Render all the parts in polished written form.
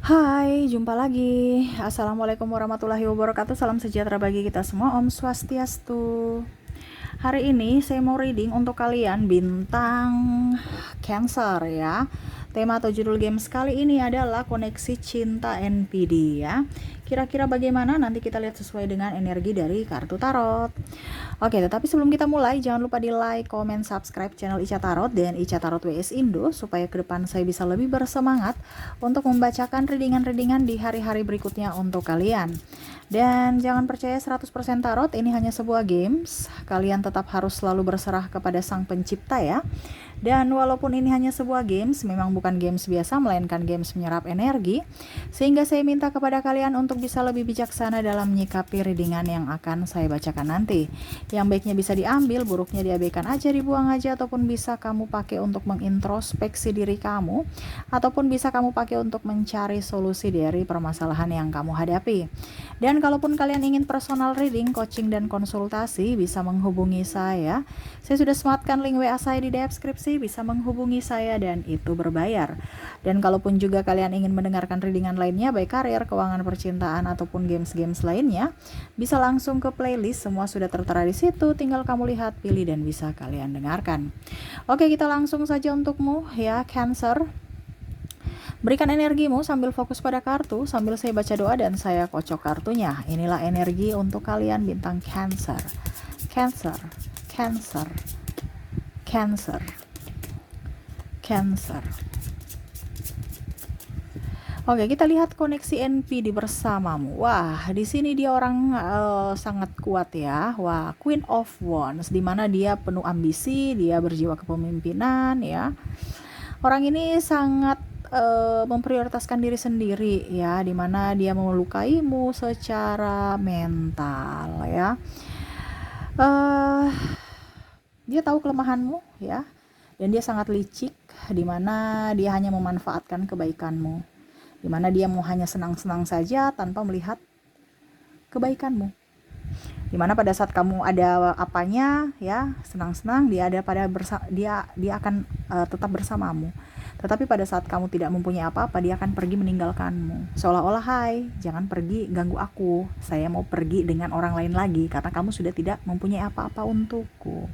Hai, jumpa lagi. Assalamualaikum warahmatullahi wabarakatuh. Salam sejahtera bagi kita semua. Om Swastiastu. Hari ini saya mau reading untuk kalian bintang Cancer ya. Tema atau judul games kali ini adalah koneksi cinta NPD ya. Kira-kira bagaimana? Nanti kita lihat sesuai dengan energi dari kartu tarot. Oke, tetapi sebelum kita mulai, jangan lupa di like, comment, subscribe channel Ica Tarot dan Ica Tarot WS Indo supaya ke depan saya bisa lebih bersemangat untuk membacakan readingan-readingan di hari-hari berikutnya untuk kalian. Dan jangan percaya 100% tarot, ini hanya sebuah games. Kalian tetap harus selalu berserah kepada Sang Pencipta ya. Dan walaupun ini hanya sebuah games, memang bukan games biasa, melainkan games menyerap energi. Sehingga saya minta kepada kalian untuk bisa lebih bijaksana dalam menyikapi readingan yang akan saya bacakan nanti. Yang baiknya bisa diambil, buruknya diabaikan aja, dibuang aja, ataupun bisa kamu pakai untuk mengintrospeksi diri kamu, ataupun bisa kamu pakai untuk mencari solusi dari permasalahan yang kamu hadapi. Dan kalaupun kalian ingin personal reading, coaching, dan konsultasi, bisa menghubungi saya. Saya sudah sematkan link WA saya di deskripsi, bisa menghubungi saya dan itu berbayar. Dan kalaupun juga kalian ingin mendengarkan readingan lainnya, baik karir, keuangan, percintaan, ataupun games-games lainnya, bisa langsung ke playlist, semua sudah tertera di situ, tinggal kamu lihat, pilih, dan bisa kalian dengarkan. Oke, kita langsung saja untukmu ya, Cancer. Berikan energimu sambil fokus pada kartu, sambil saya baca doa dan saya kocok kartunya. Inilah energi untuk kalian bintang Cancer. Cancer, Cancer, Cancer, Cancer. Oke, kita lihat koneksi NPD bersamamu. Wah, di sini dia orang sangat kuat ya. Wah, Queen of Wands, di mana dia penuh ambisi, dia berjiwa kepemimpinan ya. Orang ini sangat memprioritaskan diri sendiri ya, di mana dia melukaimu secara mental ya. Dia tahu kelemahanmu ya, dan dia sangat licik, di mana dia hanya memanfaatkan kebaikanmu, di mana dia mau hanya senang-senang saja tanpa melihat kebaikanmu. Di mana pada saat kamu ada apanya ya, senang-senang, dia akan tetap bersamamu. Tetapi pada saat kamu tidak mempunyai apa-apa, dia akan pergi meninggalkanmu. Seolah-olah, hai, jangan pergi ganggu aku. Saya mau pergi dengan orang lain lagi karena kamu sudah tidak mempunyai apa-apa untukku.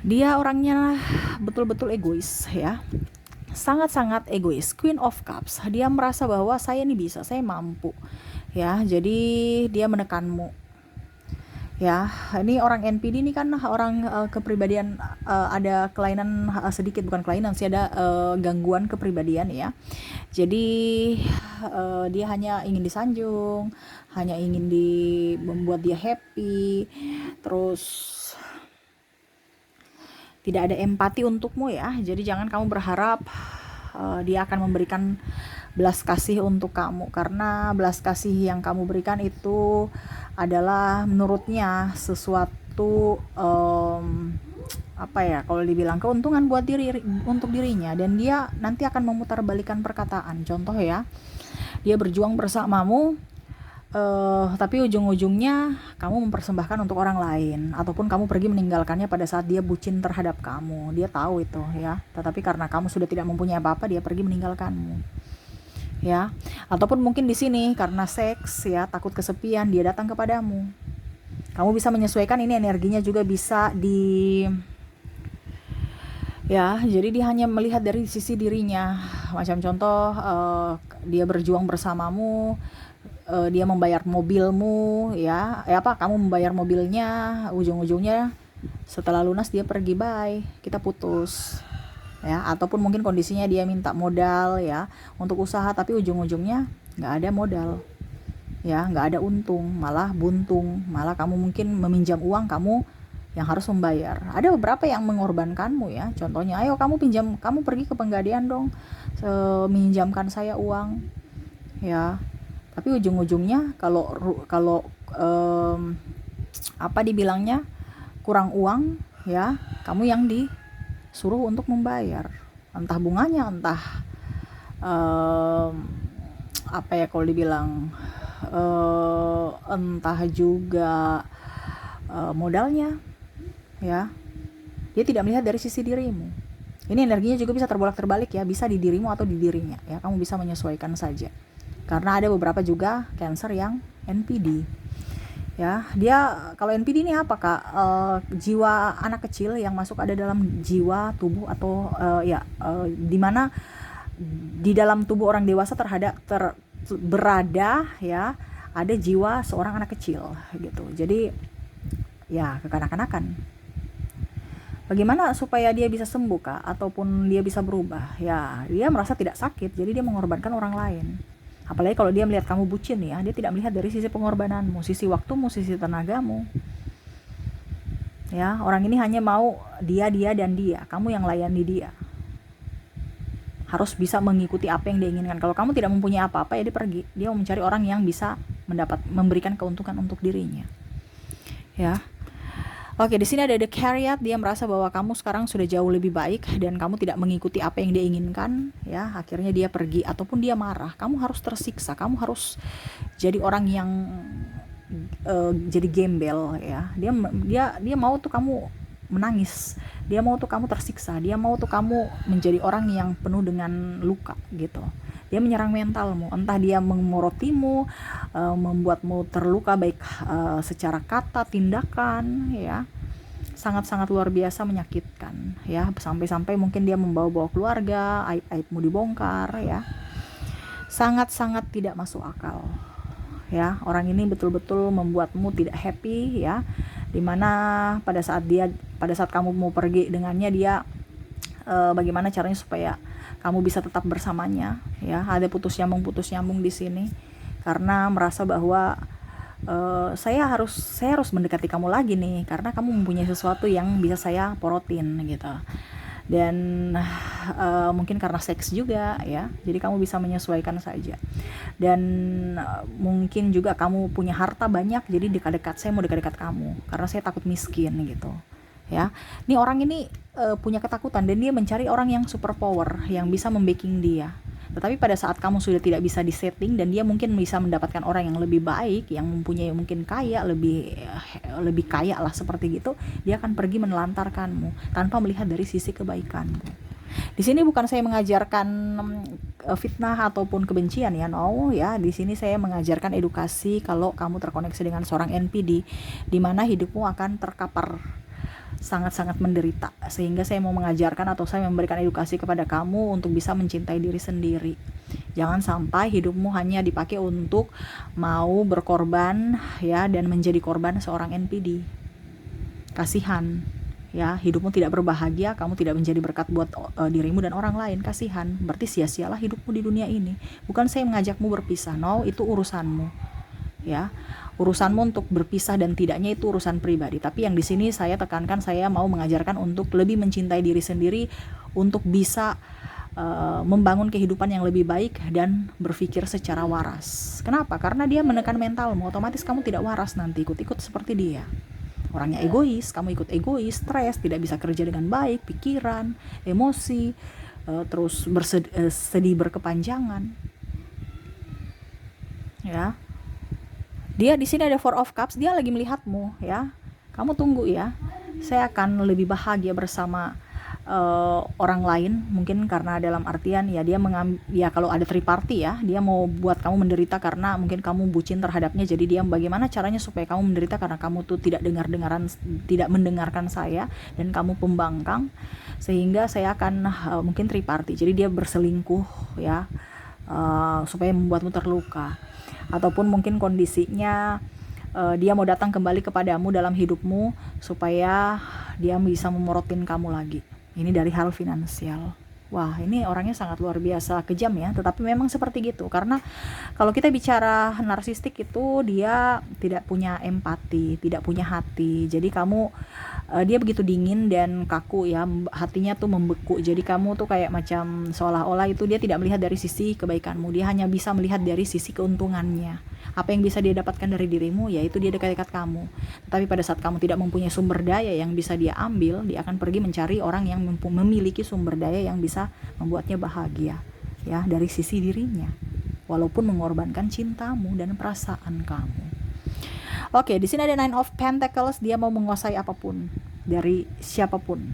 Dia orangnya betul-betul egois ya. Sangat-sangat egois. Queen of Cups. Dia merasa bahwa saya ini bisa, saya mampu. Ya, jadi dia menekanmu. Ya, ini orang NPD ini kan orang kepribadian, ada kelainan sedikit, bukan kelainan sih, ada gangguan kepribadian ya. Jadi dia hanya ingin disanjung, hanya ingin membuat dia happy, terus tidak ada empati untukmu ya. Jadi jangan kamu berharap dia akan memberikan belas kasih untuk kamu, karena belas kasih yang kamu berikan itu adalah menurutnya sesuatu kalau dibilang keuntungan buat untuk dirinya, dan dia nanti akan memutarbalikkan perkataan. Contoh ya, dia berjuang bersamamu, tapi ujung-ujungnya kamu mempersembahkan untuk orang lain, ataupun kamu pergi meninggalkannya pada saat dia bucin terhadap kamu. Dia tahu itu ya, tetapi karena kamu sudah tidak mempunyai apa-apa, dia pergi meninggalkanmu ya. Ataupun mungkin di sini karena seks ya, takut kesepian, dia datang kepadamu. Kamu bisa menyesuaikan, ini energinya juga bisa ya, jadi dia hanya melihat dari sisi dirinya. Macam contoh, dia berjuang bersamamu, dia membayar mobilmu ya, kamu membayar mobilnya, ujung-ujungnya setelah lunas dia pergi, bye, kita putus ya. Ataupun mungkin kondisinya dia minta modal ya untuk usaha, tapi ujung-ujungnya nggak ada modal ya, nggak ada untung, malah buntung, malah kamu mungkin meminjam uang, kamu yang harus membayar. Ada beberapa yang mengorbankanmu ya, contohnya, ayo kamu pergi ke Penggadian dong, minjamkan saya uang ya. Tapi ujung-ujungnya kalau dibilangnya kurang uang ya, kamu yang disuruh untuk membayar, entah bunganya, entah kalau dibilang entah juga modalnya ya. Dia tidak melihat dari sisi dirimu. Ini energinya juga bisa terbolak-terbalik ya, bisa di dirimu atau di dirinya ya. Kamu bisa menyesuaikan saja. Karena ada beberapa juga Cancer yang NPD. Ya, dia kalau NPD ini apa Kak? Jiwa anak kecil yang masuk ada dalam jiwa tubuh atau di mana di dalam tubuh orang dewasa berada ya, ada jiwa seorang anak kecil gitu. Jadi ya kekanak-kanakan. Bagaimana supaya dia bisa sembuh Kak, ataupun dia bisa berubah? Ya, dia merasa tidak sakit, jadi dia mengorbankan orang lain. Apalagi kalau dia melihat kamu bucin ya, dia tidak melihat dari sisi pengorbananmu, sisi waktumu, sisi tenagamu. Ya, orang ini hanya mau dia dan dia, kamu yang layani dia. Harus bisa mengikuti apa yang dia inginkan. Kalau kamu tidak mempunyai apa-apa ya dia pergi. Dia mau mencari orang yang bisa memberikan keuntungan untuk dirinya. Ya. Oke, di sini ada The Chariot. Dia merasa bahwa kamu sekarang sudah jauh lebih baik dan kamu tidak mengikuti apa yang dia inginkan, ya. Akhirnya dia pergi ataupun dia marah. Kamu harus tersiksa. Kamu harus jadi orang yang jadi gembel, ya. Dia mau tuh kamu menangis. Dia mau tuh kamu tersiksa. Dia mau tuh kamu menjadi orang yang penuh dengan luka gitu. Dia menyerang mentalmu, entah dia memorotimu, membuatmu terluka baik secara kata, tindakan, ya, sangat-sangat luar biasa menyakitkan, ya, sampai-sampai mungkin dia membawa-bawa keluarga, aib-aibmu dibongkar, ya, sangat-sangat tidak masuk akal, ya. Orang ini betul-betul membuatmu tidak happy, ya, dimana pada saat kamu mau pergi dengannya dia bagaimana caranya supaya kamu bisa tetap bersamanya, ya. Ada putus nyambung di sini karena merasa bahwa saya harus mendekati kamu lagi nih karena kamu mempunyai sesuatu yang bisa saya porotin gitu. Dan mungkin karena seks juga, ya. Jadi kamu bisa menyesuaikan saja. Dan mungkin juga kamu punya harta banyak, jadi saya mau dekat-dekat kamu karena saya takut miskin gitu. Ya, ini orang ini punya ketakutan dan dia mencari orang yang super power yang bisa membacking dia. Tetapi pada saat kamu sudah tidak bisa disetting dan dia mungkin bisa mendapatkan orang yang lebih baik, yang mempunyai mungkin kaya, lebih kaya lah seperti gitu, dia akan pergi menelantarkanmu tanpa melihat dari sisi kebaikanmu. Di sini bukan saya mengajarkan fitnah ataupun kebencian ya, no ya. Di sini saya mengajarkan edukasi kalau kamu terkoneksi dengan seorang NPD, di mana hidupmu akan terkapar sangat-sangat menderita, sehingga saya mau mengajarkan atau saya memberikan edukasi kepada kamu untuk bisa mencintai diri sendiri. Jangan sampai hidupmu hanya dipakai untuk mau berkorban, ya, dan menjadi korban seorang NPD. Kasihan, ya, hidupmu tidak berbahagia, kamu tidak menjadi berkat buat dirimu dan orang lain. Kasihan, berarti sia-sialah hidupmu di dunia ini. Bukan saya mengajakmu berpisah, no, itu urusanmu, ya. Urusanmu untuk berpisah dan tidaknya itu urusan pribadi. Tapi yang di sini saya tekankan, saya mau mengajarkan untuk lebih mencintai diri sendiri, untuk bisa membangun kehidupan yang lebih baik dan berpikir secara waras. Kenapa? Karena dia menekan mentalmu, otomatis kamu tidak waras nanti, ikut-ikut seperti dia. Orangnya egois, kamu ikut egois, stres, tidak bisa kerja dengan baik, pikiran, emosi, terus sedih berkepanjangan, ya. Dia di sini ada Four of Cups, dia lagi melihatmu, ya. Kamu tunggu ya. Saya akan lebih bahagia bersama orang lain, mungkin karena dalam artian ya dia kalau ada triparty ya, dia mau buat kamu menderita karena mungkin kamu bucin terhadapnya. Jadi dia bagaimana caranya supaya kamu menderita karena kamu tuh tidak mendengarkan saya dan kamu pembangkang, sehingga saya akan mungkin triparty. Jadi dia berselingkuh ya, supaya membuatmu terluka. Ataupun mungkin kondisinya dia mau datang kembali kepadamu dalam hidupmu supaya dia bisa memorotin kamu lagi. Ini dari hal finansial. Wah, ini orangnya sangat luar biasa kejam ya, tetapi memang seperti gitu. Karena kalau kita bicara narsistik itu dia tidak punya empati, tidak punya hati. Jadi dia begitu dingin dan kaku ya, hatinya tuh membeku. Jadi kamu tuh kayak macam seolah-olah itu dia tidak melihat dari sisi kebaikanmu, dia hanya bisa melihat dari sisi keuntungannya. Apa yang bisa dia dapatkan dari dirimu, yaitu dia dekat-dekat kamu. Tapi pada saat kamu tidak mempunyai sumber daya yang bisa dia ambil, dia akan pergi mencari orang yang memiliki sumber daya yang bisa membuatnya bahagia, ya, dari sisi dirinya, walaupun mengorbankan cintamu dan perasaan kamu. Oke, di sini ada Nine of Pentacles, dia mau menguasai apapun dari siapapun.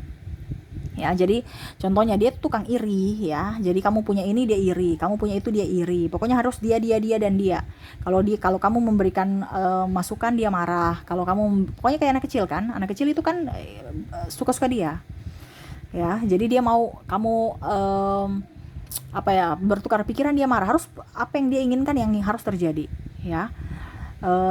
Ya, jadi contohnya dia tukang iri ya. Jadi kamu punya ini dia iri, kamu punya itu dia iri. Pokoknya harus dia dan dia. Kalau kamu memberikan masukan dia marah. Kalau kamu pokoknya kayak anak kecil kan. Anak kecil itu kan suka-suka dia. Ya, jadi dia mau kamu bertukar pikiran dia marah. Harus apa yang dia inginkan yang harus terjadi, ya.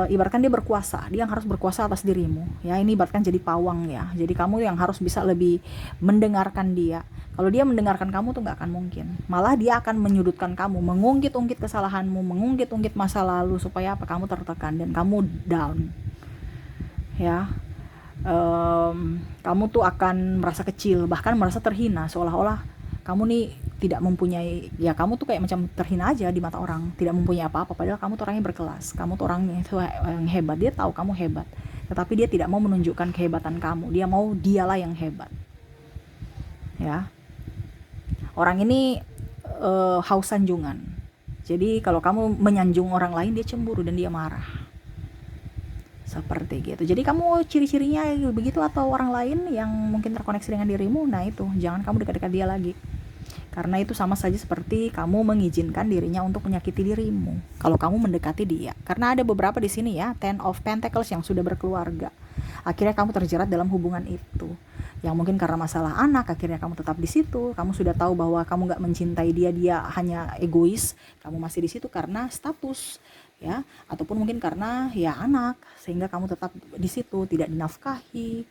Ibaratkan dia berkuasa, dia yang harus berkuasa atas dirimu ya. Ini ibaratkan jadi pawang ya, jadi kamu yang harus bisa lebih mendengarkan dia. Kalau dia mendengarkan kamu tuh nggak akan mungkin, malah dia akan menyudutkan kamu, mengungkit-ungkit kesalahanmu, mengungkit-ungkit masa lalu supaya apa, kamu tertekan dan kamu down ya. Kamu tuh akan merasa kecil, bahkan merasa terhina, seolah-olah kamu nih tidak mempunyai, ya kamu tuh kayak macam terhina aja di mata orang, tidak mempunyai apa-apa, padahal kamu tuh orangnya berkelas, kamu tuh orangnya itu yang hebat. Dia tahu kamu hebat, tetapi dia tidak mau menunjukkan kehebatan kamu, dia mau dialah yang hebat ya. Orang ini haus sanjungan, jadi kalau kamu menyanjung orang lain dia cemburu dan dia marah seperti gitu. Jadi kamu ciri-cirinya begitu, atau orang lain yang mungkin terkoneksi dengan dirimu, nah itu jangan kamu dekat-dekat dia lagi. Karena itu sama saja seperti kamu mengizinkan dirinya untuk menyakiti dirimu kalau kamu mendekati dia. Karena ada beberapa di sini ya, Ten of Pentacles yang sudah berkeluarga. Akhirnya kamu terjerat dalam hubungan itu. Yang mungkin karena masalah anak, akhirnya kamu tetap di situ. Kamu sudah tahu bahwa kamu nggak mencintai dia, dia hanya egois. Kamu masih di situ karena status, ya, ataupun mungkin karena ya anak, sehingga kamu tetap di situ, tidak dinafkahi.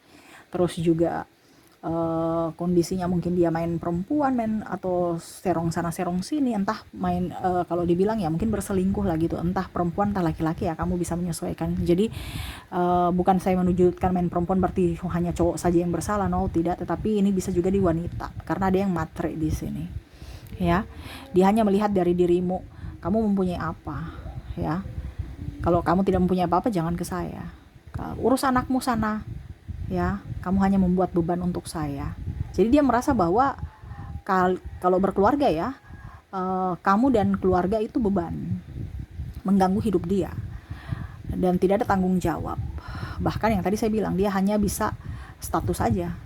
Terus juga kondisinya mungkin dia main perempuan, atau serong sana serong sini, entah main kalau dibilang ya mungkin berselingkuh lah gitu, entah perempuan entah laki-laki ya, kamu bisa menyesuaikan. Jadi bukan saya menunjukkan main perempuan berarti hanya cowok saja yang bersalah, no, tidak, tetapi ini bisa juga di wanita, karena ada yang matre di sini ya. Dia hanya melihat dari dirimu, kamu mempunyai apa ya. Kalau kamu tidak mempunyai apa-apa, jangan ke saya, urus anakmu sana ya, kamu hanya membuat beban untuk saya. Jadi dia merasa bahwa kalau berkeluarga ya, kamu dan keluarga itu beban, mengganggu hidup dia, dan tidak ada tanggung jawab. Bahkan yang tadi saya bilang, dia hanya bisa status saja.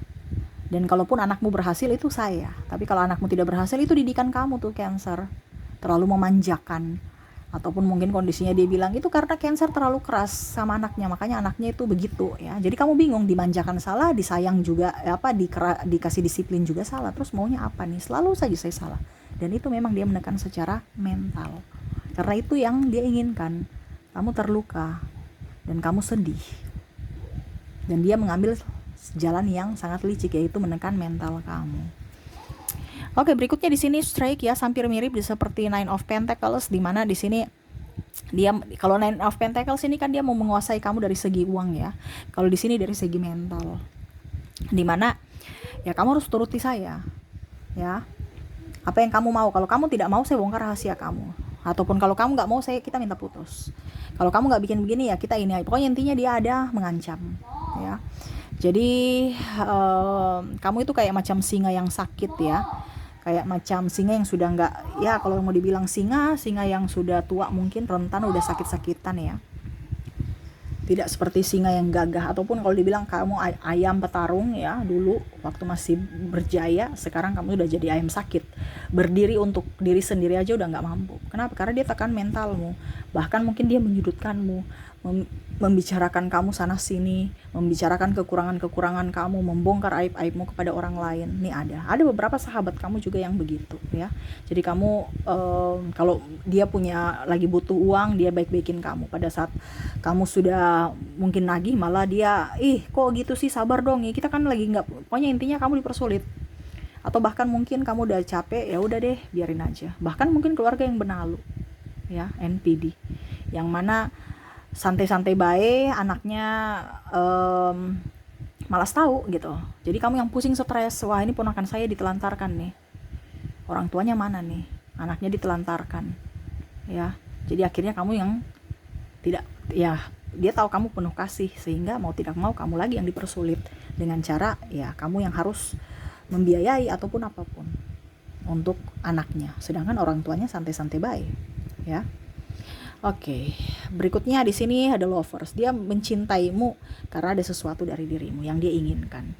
Dan kalaupun anakmu berhasil itu saya, tapi kalau anakmu tidak berhasil itu didikan kamu tuh, Cancer, terlalu memanjakan. Ataupun mungkin kondisinya dia bilang itu karena Cancer terlalu keras sama anaknya, makanya anaknya itu begitu ya. Jadi kamu bingung, dimanjakan salah, disayang juga dikasih disiplin juga salah. Terus maunya apa nih? Selalu saja saya salah. Dan itu memang dia menekan secara mental, karena itu yang dia inginkan. Kamu terluka dan kamu sedih, dan dia mengambil jalan yang sangat licik, yaitu menekan mental kamu. Oke, berikutnya di sini strike ya, hampir mirip seperti Nine of Pentacles, di mana di sini dia, kalau Nine of Pentacles ini kan dia mau menguasai kamu dari segi uang ya. Kalau di sini dari segi mental, di mana ya kamu harus turuti saya ya. Apa yang kamu mau, kalau kamu tidak mau saya bongkar rahasia kamu, ataupun kalau kamu nggak mau kita minta putus. Kalau kamu nggak bikin begini ya kita ini. Pokoknya intinya dia ada mengancam ya. Jadi kamu itu kayak macam singa yang sakit ya, kayak macam singa yang sudah nggak, ya kalau mau dibilang singa yang sudah tua, mungkin rentan, udah sakit-sakitan ya. Tidak seperti singa yang gagah, ataupun kalau dibilang kamu ayam petarung ya, dulu waktu masih berjaya, sekarang kamu udah jadi ayam sakit, berdiri untuk diri sendiri aja udah nggak mampu. Kenapa? Karena dia tekan mentalmu, bahkan mungkin dia menyudutkanmu, membicarakan kamu sana sini, membicarakan kekurangan kamu, membongkar aib-aibmu kepada orang lain. Nih ada beberapa sahabat kamu juga yang begitu ya. Jadi kamu kalau dia lagi butuh uang, dia baik-baikin kamu. Pada saat kamu sudah mungkin nagih, malah dia kok gitu sih, sabar dong ya, kita kan lagi nggak, pokoknya intinya kamu dipersulit. Atau bahkan mungkin kamu udah capek, ya udah deh biarin aja. Bahkan mungkin keluarga yang benalu ya, NPD, yang mana santai-santai baik, anaknya malas tahu gitu. Jadi kamu yang pusing, stres, wah ini ponakan saya ditelantarkan nih, orang tuanya mana nih, anaknya ditelantarkan ya. Jadi akhirnya kamu yang tidak, ya dia tahu kamu penuh kasih, sehingga mau tidak mau kamu lagi yang dipersulit dengan cara ya kamu yang harus membiayai ataupun apapun untuk anaknya, sedangkan orang tuanya santai-santai baik ya. Oke, berikutnya di sini ada Lovers. Dia mencintaimu karena ada sesuatu dari dirimu yang dia inginkan.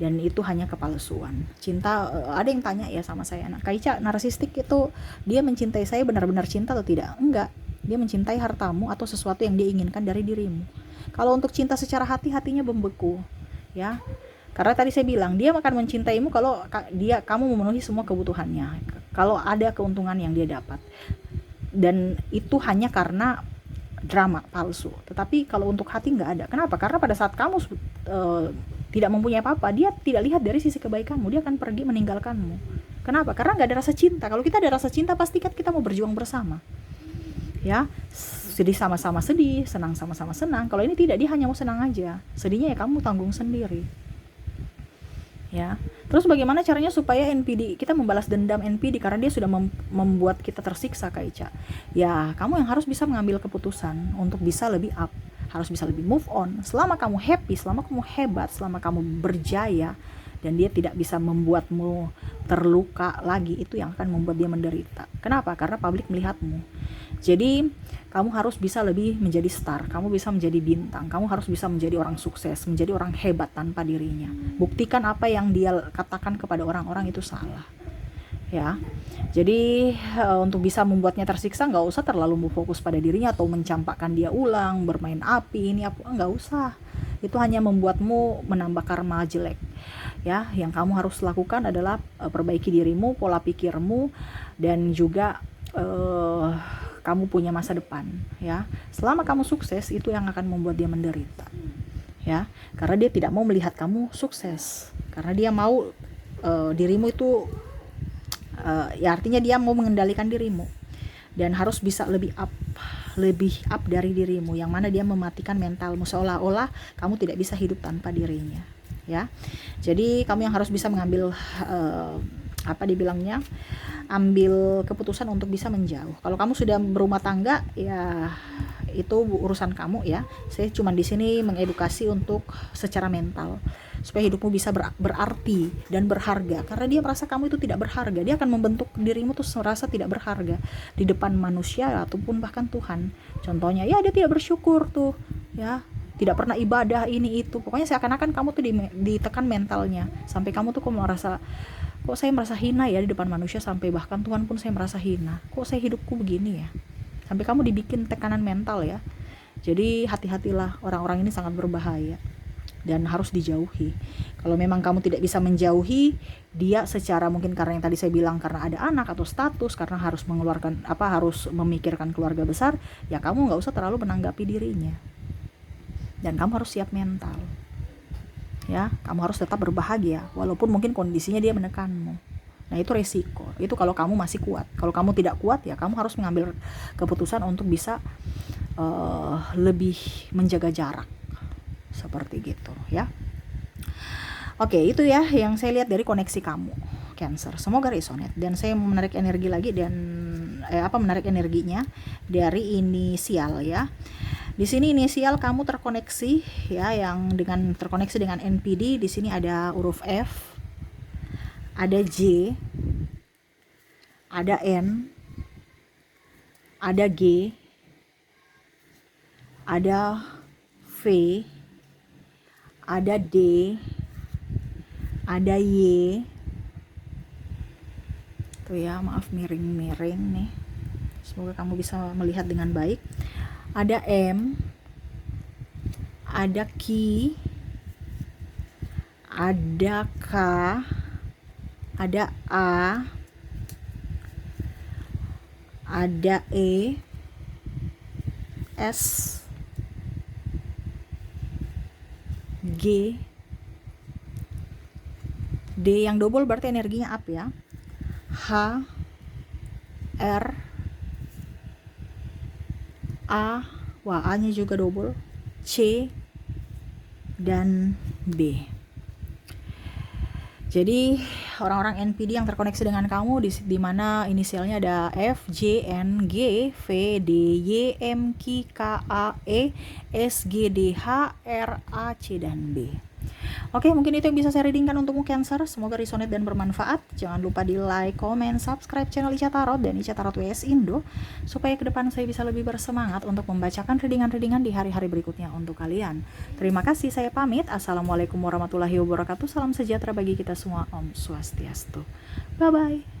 dan itu hanya kepalsuan. Cinta, ada yang tanya ya sama saya, nah Kak Ica, narsistik itu dia mencintai saya benar-benar cinta atau tidak? Enggak, dia mencintai hartamu atau sesuatu yang dia inginkan dari dirimu. Kalau untuk cinta secara hati, hatinya membeku ya, karena tadi saya bilang dia akan mencintaimu kalau kamu memenuhi semua kebutuhannya, kalau ada keuntungan yang dia dapat, dan itu hanya karena drama palsu. Tetapi kalau untuk hati nggak ada. Kenapa? Karena pada saat kamu tidak mempunyai apa-apa, dia tidak lihat dari sisi kebaikanmu, dia akan pergi meninggalkanmu. Kenapa? Karena nggak ada rasa cinta. Kalau kita ada rasa cinta, pasti kan kita mau berjuang bersama ya, sedih sama-sama sedih, senang sama-sama senang. Kalau ini tidak, dia hanya mau senang aja, sedihnya ya kamu tanggung sendiri ya. Terus bagaimana caranya supaya NPD kita membalas dendam NPD karena dia sudah membuat kita tersiksa, Kak Ica? Ya kamu yang harus bisa mengambil keputusan untuk bisa lebih up, harus bisa lebih move on. Selama kamu happy, selama kamu hebat, selama kamu berjaya dan dia tidak bisa membuatmu terluka lagi, itu yang akan membuat dia menderita. Kenapa? Karena publik melihatmu. Jadi kamu harus bisa lebih menjadi star, kamu bisa menjadi bintang, kamu harus bisa menjadi orang sukses, menjadi orang hebat tanpa dirinya. Buktikan apa yang dia katakan kepada orang-orang itu salah ya. Jadi untuk bisa membuatnya tersiksa, nggak usah terlalu fokus pada dirinya atau mencampakkan dia ulang, bermain api ini apa, nggak usah. Itu hanya membuatmu menambah karma jelek ya. Yang kamu harus lakukan adalah perbaiki dirimu, pola pikirmu, dan juga kamu punya masa depan ya. Selama kamu sukses, itu yang akan membuat dia menderita ya, karena dia tidak mau melihat kamu sukses, karena dia mau dirimu itu ya artinya dia mau mengendalikan dirimu dan harus bisa lebih up dari dirimu, yang mana dia mematikan mentalmu seolah-olah kamu tidak bisa hidup tanpa dirinya ya. Jadi kamu yang harus bisa mengambil apa dibilangnya, ambil keputusan untuk bisa menjauh. Kalau kamu sudah berumah tangga ya itu urusan kamu ya. Saya cuma di sini mengedukasi untuk secara mental supaya hidupmu bisa berarti dan berharga, karena dia merasa kamu itu tidak berharga. Dia akan membentuk dirimu tuh merasa tidak berharga di depan manusia ataupun bahkan Tuhan. Contohnya ya dia tidak bersyukur tuh ya, tidak pernah ibadah ini itu. Pokoknya seakan-akan kamu tuh ditekan mentalnya sampai kamu tuh kok saya merasa hina ya di depan manusia, sampai bahkan Tuhan pun saya merasa hina. Kok saya hidupku begini ya? Sampai kamu dibikin tekanan mental ya. Jadi hati-hatilah, orang-orang ini sangat berbahaya dan harus dijauhi. Kalau memang kamu tidak bisa menjauhi dia secara, mungkin karena yang tadi saya bilang, karena ada anak atau status, karena harus mengeluarkan harus memikirkan keluarga besar, ya kamu nggak usah terlalu menanggapi dirinya. Dan kamu harus siap mental. Ya, kamu harus tetap berbahagia walaupun mungkin kondisinya dia menekanmu. Nah, itu resiko. Itu kalau kamu masih kuat. Kalau kamu tidak kuat ya kamu harus mengambil keputusan untuk bisa lebih menjaga jarak. Seperti gitu ya. Oke, itu ya yang saya lihat dari koneksi kamu Cancer. Semoga resonate, dan saya mau menarik energi lagi dan menarik energinya dari inisial ya. Di sini inisial kamu terkoneksi ya, yang dengan terkoneksi dengan NPD. Di sini ada huruf F, ada J, ada N, ada G, ada V, ada D, ada Y. Tuh ya, maaf miring-miring nih. Semoga kamu bisa melihat dengan baik. Ada M, ada Q, ada K, ada A, ada E, S, G, D yang double berarti energinya up ya. H, R, A, wah A-nya juga double, C, dan B. Jadi orang-orang NPD yang terkoneksi dengan kamu di mana inisialnya ada F, J, N, G, V, D, Y, M, Q, K, A, E, S, G, D, H, R, A, C, dan B. Oke, mungkin itu yang bisa saya readingkan untukmu Cancer. Semoga resonate dan bermanfaat. Jangan lupa di like, comment, subscribe channel Ica Tarot dan Ica Tarot WS Indo, supaya ke depan saya bisa lebih bersemangat untuk membacakan readingan-readingan di hari-hari berikutnya untuk kalian. Terima kasih, saya pamit. Assalamualaikum warahmatullahi wabarakatuh. Salam sejahtera bagi kita semua. Om Swastiastu. Bye-bye.